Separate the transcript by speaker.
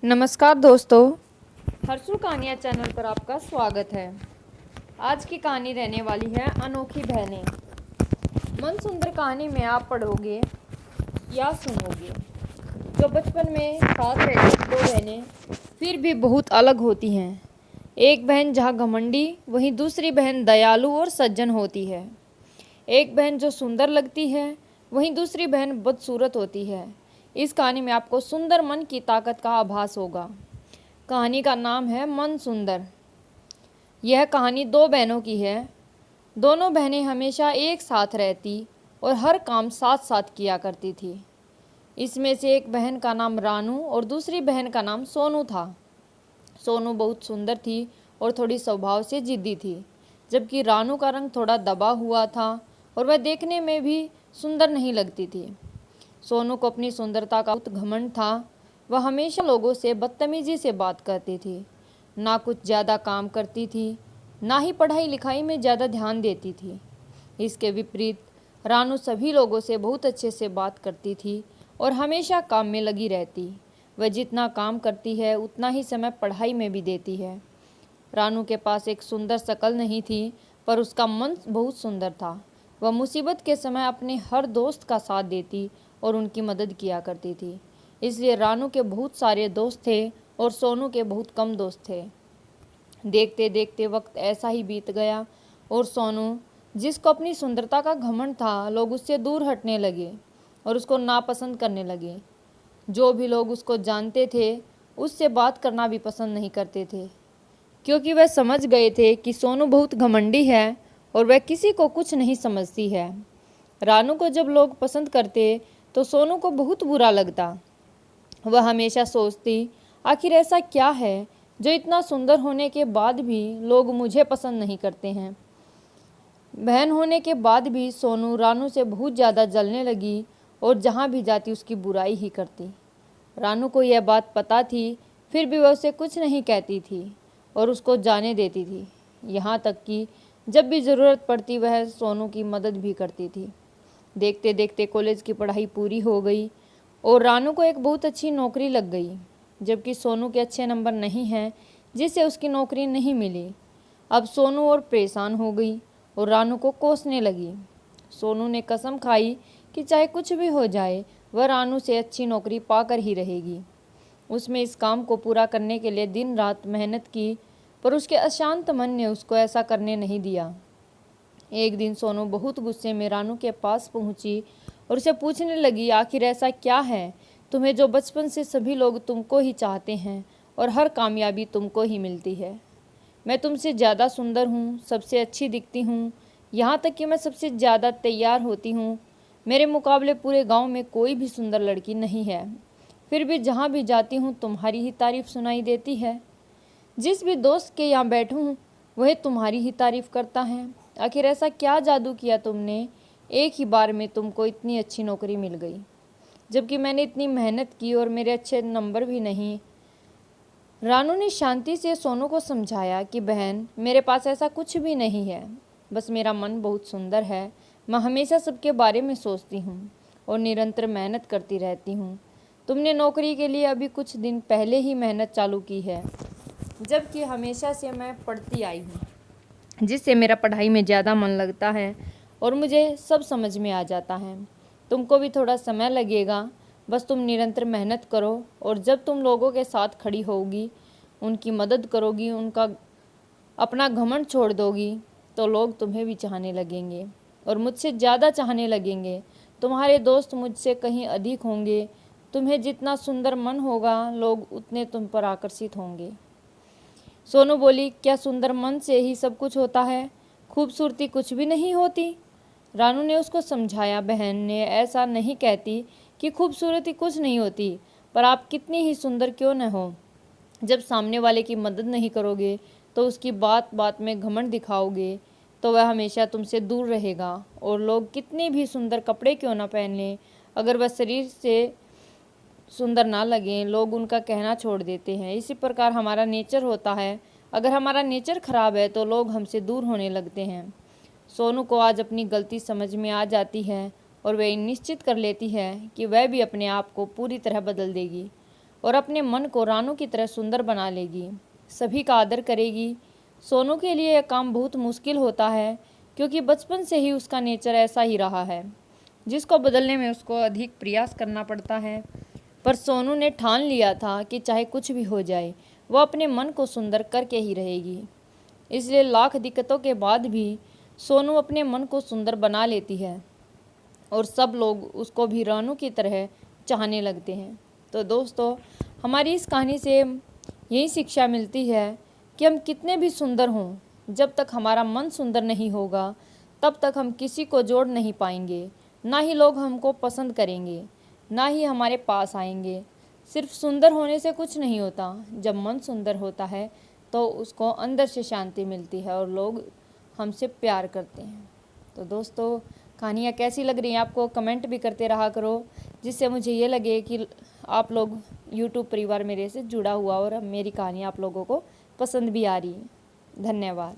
Speaker 1: नमस्कार दोस्तों, हर्षु कहानियाँ चैनल पर आपका स्वागत है। आज की कहानी रहने वाली है अनोखी बहनें। मन सुंदर कहानी में आप पढ़ोगे या सुनोगे जो बचपन में साथ रहती दो बहनें फिर भी बहुत अलग होती हैं। एक बहन जहाँ घमंडी, वहीं दूसरी बहन दयालु और सज्जन होती है। एक बहन जो सुंदर लगती है, वहीं दूसरी बहन बदसूरत होती है। इस कहानी में आपको सुंदर मन की ताकत का आभास होगा। कहानी का नाम है मन सुंदर। यह कहानी दो बहनों की है। दोनों बहनें हमेशा एक साथ रहती और हर काम साथ साथ किया करती थी। इसमें से एक बहन का नाम रानू और दूसरी बहन का नाम सोनू था। सोनू बहुत सुंदर थी और थोड़ी स्वभाव से जिद्दी थी, जबकि रानू का रंग थोड़ा दबा हुआ था और वह देखने में भी सुंदर नहीं लगती थी। सोनू को अपनी सुंदरता का बहुत घमंड था। वह हमेशा लोगों से बदतमीजी से बात करती थी, ना कुछ ज़्यादा काम करती थी, ना ही पढ़ाई लिखाई में ज़्यादा ध्यान देती थी। इसके विपरीत रानू सभी लोगों से बहुत अच्छे से बात करती थी और हमेशा काम में लगी रहती। वह जितना काम करती है उतना ही समय पढ़ाई में भी देती है। रानू के पास एक सुंदर शक्ल नहीं थी, पर उसका मन बहुत सुंदर था। वह मुसीबत के समय अपने हर दोस्त का साथ देती और उनकी मदद किया करती थी। इसलिए रानू के बहुत सारे दोस्त थे और सोनू के बहुत कम दोस्त थे। देखते देखते वक्त ऐसा ही बीत गया और सोनू, जिसको अपनी सुंदरता का घमंड था, लोग उससे दूर हटने लगे और उसको नापसंद करने लगे। जो भी लोग उसको जानते थे, उससे बात करना भी पसंद नहीं करते थे, क्योंकि वह समझ गए थे कि सोनू बहुत घमंडी है और वह किसी को कुछ नहीं समझती है। रानू को जब लोग पसंद करते तो सोनू को बहुत बुरा लगता। वह हमेशा सोचती, आखिर ऐसा क्या है जो इतना सुंदर होने के बाद भी लोग मुझे पसंद नहीं करते हैं। बहन होने के बाद भी सोनू रानू से बहुत ज़्यादा जलने लगी और जहाँ भी जाती उसकी बुराई ही करती। रानू को यह बात पता थी, फिर भी वह उसे कुछ नहीं कहती थी और उसको जाने देती थी। यहाँ तक कि जब भी ज़रूरत पड़ती वह सोनू की मदद भी करती थी। देखते देखते कॉलेज की पढ़ाई पूरी हो गई और रानू को एक बहुत अच्छी नौकरी लग गई, जबकि सोनू के अच्छे नंबर नहीं हैं, जिससे उसकी नौकरी नहीं मिली। अब सोनू और परेशान हो गई और रानू को कोसने लगी। सोनू ने कसम खाई कि चाहे कुछ भी हो जाए, वह रानू से अच्छी नौकरी पाकर ही रहेगी। उसमें इस काम को पूरा करने के लिए दिन रात मेहनत की, पर उसके अशांत मन ने उसको ऐसा करने नहीं दिया। एक दिन सोनू बहुत गुस्से में रानू के पास पहुंची और उसे पूछने लगी, आखिर ऐसा क्या है तुम्हें जो बचपन से सभी लोग तुमको ही चाहते हैं और हर कामयाबी तुमको ही मिलती है। मैं तुमसे ज़्यादा सुंदर हूँ, सबसे अच्छी दिखती हूँ, यहाँ तक कि मैं सबसे ज़्यादा तैयार होती हूँ। मेरे मुकाबले पूरे गांव में कोई भी सुंदर लड़की नहीं है, फिर भी जहाँ भी जाती हूँ तुम्हारी ही तारीफ़ सुनाई देती है। जिस भी दोस्त के यहाँ बैठूँ वह तुम्हारी ही तारीफ़ करता है। आखिर ऐसा क्या जादू किया तुमने, एक ही बार में तुमको इतनी अच्छी नौकरी मिल गई, जबकि मैंने इतनी मेहनत की और मेरे अच्छे नंबर भी नहीं। रानू ने शांति से सोनू को समझाया कि बहन, मेरे पास ऐसा कुछ भी नहीं है, बस मेरा मन बहुत सुंदर है। मैं हमेशा सबके बारे में सोचती हूँ और निरंतर मेहनत करती रहती हूँ। तुमने नौकरी के लिए अभी कुछ दिन पहले ही मेहनत चालू की है, जबकि हमेशा से मैं पढ़ती आई हूँ, जिससे मेरा पढ़ाई में ज़्यादा मन लगता है और मुझे सब समझ में आ जाता है। तुमको भी थोड़ा समय लगेगा, बस तुम निरंतर मेहनत करो और जब तुम लोगों के साथ खड़ी होगी, उनकी मदद करोगी, उनका अपना घमंड छोड़ दोगी, तो लोग तुम्हें भी चाहने लगेंगे और मुझसे ज़्यादा चाहने लगेंगे। तुम्हारे दोस्त मुझसे कहीं अधिक होंगे। तुम्हें जितना सुंदर मन होगा, लोग उतने तुम पर आकर्षित होंगे। सोनू बोली, क्या सुंदर मन से ही सब कुछ होता है? खूबसूरती कुछ भी नहीं होती? रानू ने उसको समझाया, बहन ने ऐसा नहीं कहती कि खूबसूरती कुछ नहीं होती, पर आप कितनी ही सुंदर क्यों न हो, जब सामने वाले की मदद नहीं करोगे तो उसकी बात बात में घमंड दिखाओगे तो वह हमेशा तुमसे दूर रहेगा। और लोग कितने भी सुंदर कपड़े क्यों ना पहन लें, अगर वह शरीर से सुंदर ना लगें, लोग उनका कहना छोड़ देते हैं। इसी प्रकार हमारा नेचर होता है, अगर हमारा नेचर खराब है तो लोग हमसे दूर होने लगते हैं। सोनू को आज अपनी गलती समझ में आ जाती है और वह निश्चित कर लेती है कि वह भी अपने आप को पूरी तरह बदल देगी। और अपने मन को रानू की तरह सुंदर बना लेगी, सभी का आदर करेगी। सोनू के लिए यह काम बहुत मुश्किल होता है क्योंकि बचपन से ही उसका नेचर ऐसा ही रहा है, जिसको बदलने में उसको अधिक प्रयास करना पड़ता है। पर सोनू ने ठान लिया था कि चाहे कुछ भी हो जाए वह अपने मन को सुंदर करके ही रहेगी। इसलिए लाख दिक्कतों के बाद भी सोनू अपने मन को सुंदर बना लेती है और सब लोग उसको भी रानू की तरह चाहने लगते हैं। तो दोस्तों, हमारी इस कहानी से यही शिक्षा मिलती है कि हम कितने भी सुंदर हों, जब तक हमारा मन सुंदर नहीं होगा तब तक हम किसी को जोड़ नहीं पाएंगे, ना ही लोग हमको पसंद करेंगे, ना ही हमारे पास आएंगे। सिर्फ सुंदर होने से कुछ नहीं होता, जब मन सुंदर होता है तो उसको अंदर से शांति मिलती है और लोग हमसे प्यार करते हैं। तो दोस्तों, कहानियाँ कैसी लग रही हैं आपको, कमेंट भी करते रहा करो, जिससे मुझे ये लगे कि आप लोग यूट्यूब परिवार मेरे से जुड़ा हुआ और मेरी कहानियाँ आप लोगों को पसंद भी आ रही है। धन्यवाद।